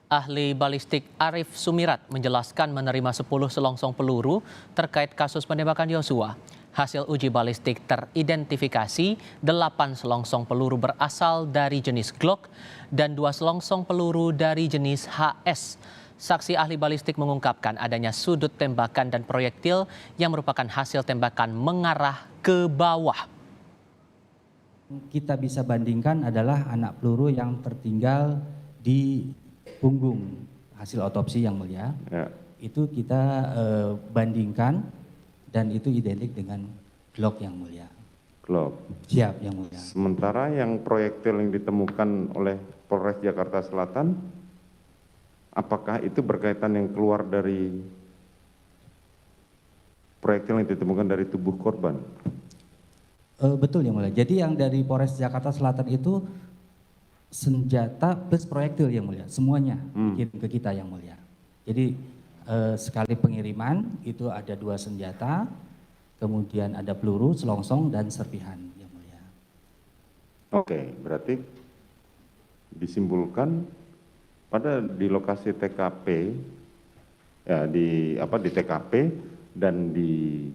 Ahli balistik Arif Sumirat menjelaskan menerima 10 selongsong peluru terkait kasus penembakan Yosua. Hasil uji balistik teridentifikasi 8 selongsong peluru berasal dari jenis Glock dan 2 selongsong peluru dari jenis HS. Saksi ahli balistik mengungkapkan adanya sudut tembakan dan proyektil yang merupakan hasil tembakan mengarah ke bawah. Kita bisa bandingkan adalah anak peluru yang tertinggal di punggung hasil otopsi yang mulia. Ya. Itu kita bandingkan dan itu identik dengan Glock yang mulia. Glock. Siap yang mulia. Sementara yang proyektil yang ditemukan oleh Polres Jakarta Selatan, apakah itu berkaitan yang keluar dari proyektil yang ditemukan dari tubuh korban? Betul yang mulia. Jadi yang dari Polres Jakarta Selatan itu senjata plus proyektil yang mulia, semuanya kirim ke kita yang mulia. Jadi sekali pengiriman itu ada 2 senjata, kemudian ada peluru, selongsong dan serpihan yang mulia. Oke, berarti disimpulkan pada di lokasi TKP ya di TKP dan di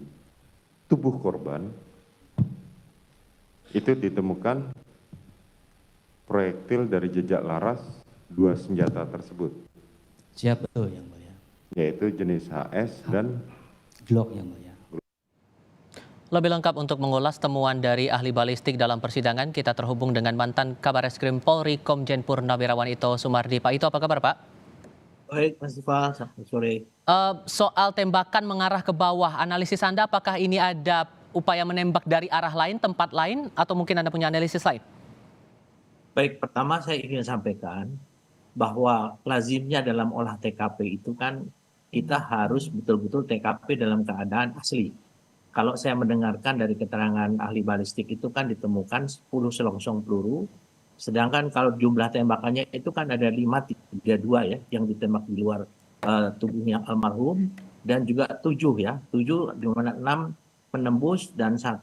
tubuh korban itu ditemukan proyektil dari jejak laras 2 senjata tersebut. Siap, betul yang mulia. Yaitu jenis HS dan Glock yang mulia. Lebih lengkap untuk mengulas temuan dari ahli balistik dalam persidangan, kita terhubung dengan mantan Kabareskrim Polri Komjen Purnawirawan Ito Sumardi. Pak Ito, apa kabar Pak? Baik, Mas Iva, selamat sore. Soal tembakan mengarah ke bawah, analisis Anda apakah ini ada upaya menembak dari arah lain, tempat lain, atau mungkin Anda punya analisis lain? Baik, pertama saya ingin sampaikan bahwa lazimnya dalam olah TKP itu kan kita harus betul-betul TKP dalam keadaan asli. Kalau saya mendengarkan dari keterangan ahli balistik itu kan ditemukan 10 selongsong peluru, sedangkan kalau jumlah tembakannya itu kan ada 532 ya yang ditembak di luar tubuhnya almarhum, dan juga 7 ya, 7 di mana 6 penembus dan 1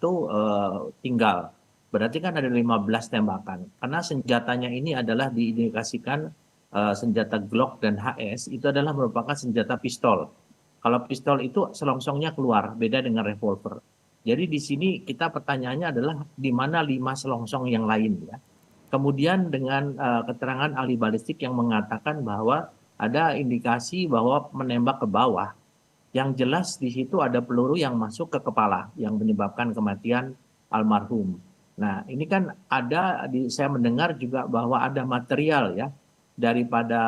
tinggal. Berarti kan ada 15 tembakan. Karena senjatanya ini adalah diindikasikan senjata Glock dan HS itu adalah merupakan senjata pistol. Kalau pistol itu selongsongnya keluar, beda dengan revolver. Jadi di sini kita pertanyaannya adalah di mana 5 selongsong yang lain ya. Kemudian dengan keterangan ahli balistik yang mengatakan bahwa ada indikasi bahwa menembak ke bawah. Yang jelas di situ ada peluru yang masuk ke kepala yang menyebabkan kematian almarhum. Nah, ini kan saya mendengar juga bahwa ada material ya daripada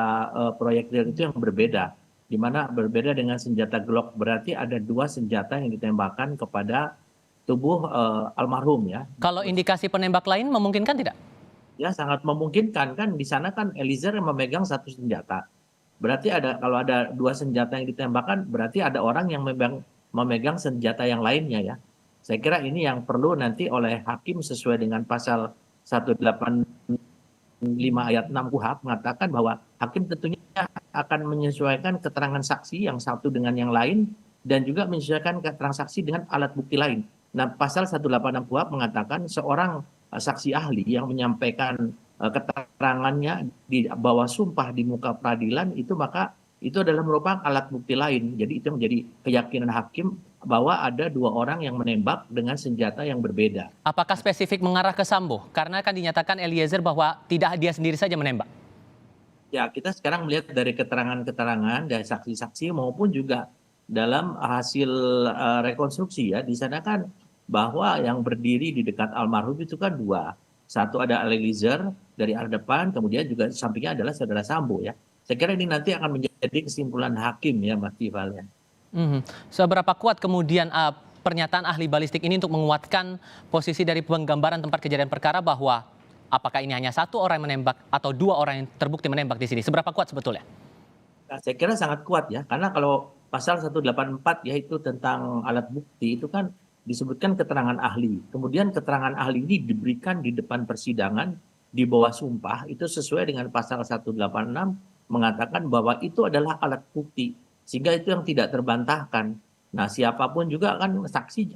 proyektil itu yang berbeda, di mana berbeda dengan senjata Glock. Berarti ada 2 senjata yang ditembakkan kepada tubuh almarhum ya. Kalau indikasi penembak lain memungkinkan tidak? Ya, sangat memungkinkan. Kan di sana kan Eliezer yang memegang 1 senjata. Berarti kalau ada 2 senjata yang ditembakkan, berarti ada orang yang memegang senjata yang lainnya ya. Saya kira ini yang perlu nanti oleh hakim sesuai dengan pasal 185 ayat 6 KUHP mengatakan bahwa hakim tentunya akan menyesuaikan keterangan saksi yang satu dengan yang lain dan juga menyesuaikan keterangan saksi dengan alat bukti lain. Nah, pasal 186 KUHP mengatakan seorang saksi ahli yang menyampaikan keterangannya di bawah sumpah di muka peradilan itu maka itu adalah merupakan alat bukti lain. Jadi itu menjadi keyakinan hakim bahwa ada 2 orang yang menembak dengan senjata yang berbeda. Apakah spesifik mengarah ke Sambo? Karena kan dinyatakan Eliezer bahwa tidak dia sendiri saja menembak. Ya, kita sekarang melihat dari keterangan-keterangan dari saksi-saksi maupun juga dalam hasil rekonstruksi ya. Di sana kan bahwa yang berdiri di dekat almarhum itu kan 2. Satu ada Eliezer dari arah depan, kemudian juga di sampingnya adalah saudara Sambo ya. Saya kira ini nanti akan menjadi kesimpulan hakim ya, Mas Tifal ya. Seberapa kuat kemudian pernyataan ahli balistik ini untuk menguatkan posisi dari penggambaran tempat kejadian perkara bahwa apakah ini hanya 1 orang yang menembak atau 2 orang yang terbukti menembak di sini? Seberapa kuat sebetulnya? Nah, saya kira sangat kuat ya, karena kalau pasal 184 yaitu tentang alat bukti itu kan disebutkan keterangan ahli. Kemudian keterangan ahli ini diberikan di depan persidangan di bawah sumpah, itu sesuai dengan pasal 186 mengatakan bahwa itu adalah alat bukti. Sehingga itu yang tidak terbantahkan. Nah, siapapun juga kan saksi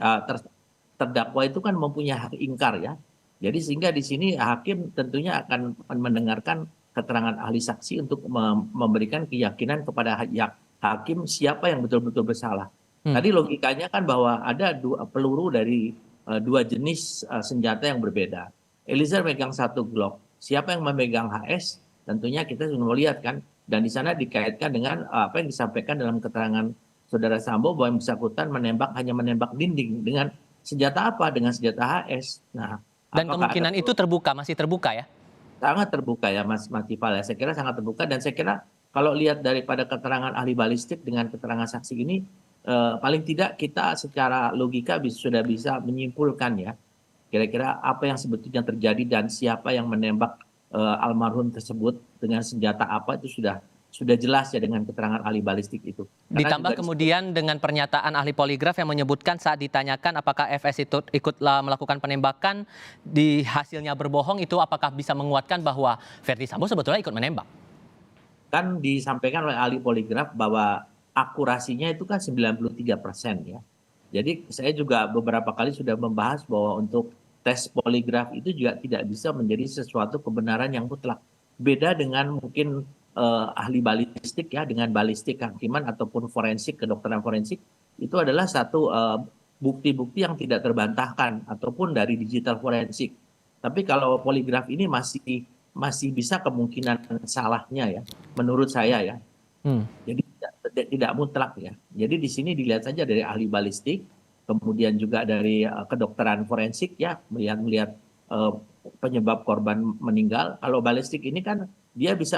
terdakwa itu kan mempunyai hak ingkar ya. Jadi sehingga di sini hakim tentunya akan mendengarkan keterangan ahli saksi untuk memberikan keyakinan kepada hakim siapa yang betul-betul bersalah. Tadi logikanya kan bahwa ada dua peluru dari dua jenis senjata yang berbeda. Eliezer megang satu Glock. Siapa yang memegang HS? Tentunya kita sudah melihat kan. Dan di sana dikaitkan dengan apa yang disampaikan dalam keterangan Saudara Sambo bahwa yang bersangkutan hanya menembak dinding dengan senjata apa? Dengan senjata HS. Nah, Dan kemungkinan itu masih terbuka ya? Sangat terbuka ya Mas Tifal ya. Saya kira sangat terbuka dan saya kira kalau lihat daripada keterangan ahli balistik dengan keterangan saksi ini paling tidak kita secara logika sudah bisa menyimpulkan ya kira-kira apa yang sebetulnya terjadi dan siapa yang menembak almarhum tersebut dengan senjata apa itu sudah jelas ya dengan keterangan ahli balistik itu. Ditambah kemudian dengan pernyataan ahli poligraf yang menyebutkan saat ditanyakan apakah FS itu ikutlah melakukan penembakan, di hasilnya berbohong, itu apakah bisa menguatkan bahwa Verdi Sambo sebetulnya ikut menembak? Kan disampaikan oleh ahli poligraf bahwa akurasinya itu kan 93% ya. Jadi saya juga beberapa kali sudah membahas bahwa untuk tes poligraf itu juga tidak bisa menjadi sesuatu kebenaran yang mutlak. Beda dengan mungkin ahli balistik ya, dengan balistik kehakiman ataupun forensik, kedokteran forensik, itu adalah satu bukti-bukti yang tidak terbantahkan ataupun dari digital forensik. Tapi kalau poligraf ini masih bisa kemungkinan salahnya ya, menurut saya ya. Jadi tidak mutlak ya. Jadi di sini dilihat saja dari ahli balistik, kemudian juga dari kedokteran forensik ya, melihat penyebab korban meninggal. Kalau balistik ini kan dia bisa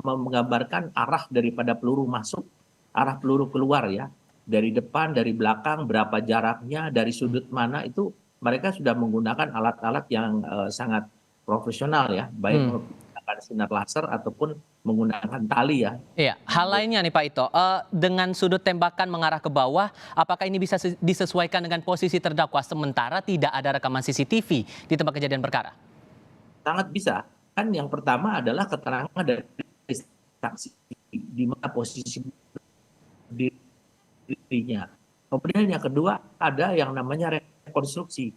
menggambarkan arah daripada peluru masuk, arah peluru keluar ya, dari depan, dari belakang, berapa jaraknya, dari sudut mana, itu mereka sudah menggunakan alat-alat yang sangat profesional ya, baik menggunakan sinar laser ataupun menggunakan tali ya. Iya, hal lainnya nih Pak Ito, dengan sudut tembakan mengarah ke bawah, apakah ini bisa disesuaikan dengan posisi terdakwa sementara tidak ada rekaman CCTV di tempat kejadian perkara? Sangat bisa. Kan yang pertama adalah keterangan dari saksi di mana posisi dirinya. Kemudian yang kedua ada yang namanya rekonstruksi.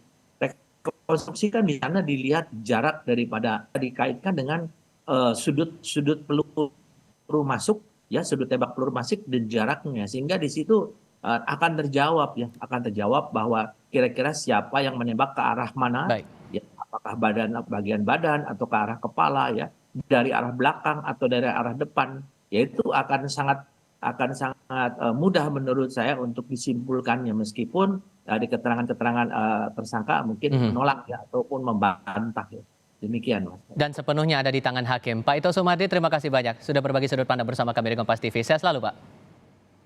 Rekonstruksi kan di sana dilihat jarak daripada dikaitkan dengan sudut peluru masuk ya, sudut tembak peluru masuk dan jaraknya, sehingga di situ akan terjawab bahwa kira-kira siapa yang menembak ke arah mana. Baik. Ya, apakah bagian badan atau ke arah kepala ya, dari arah belakang atau dari arah depan, yaitu akan sangat mudah menurut saya untuk disimpulkannya, meskipun di keterangan-keterangan tersangka mungkin menolak ya ataupun membantah ya. Demikian Mas. Dan sepenuhnya ada di tangan hakim. Pak Ito Sumardi, terima kasih banyak sudah berbagi sudut pandang bersama kami di Kompas TV. Sehat selalu Pak.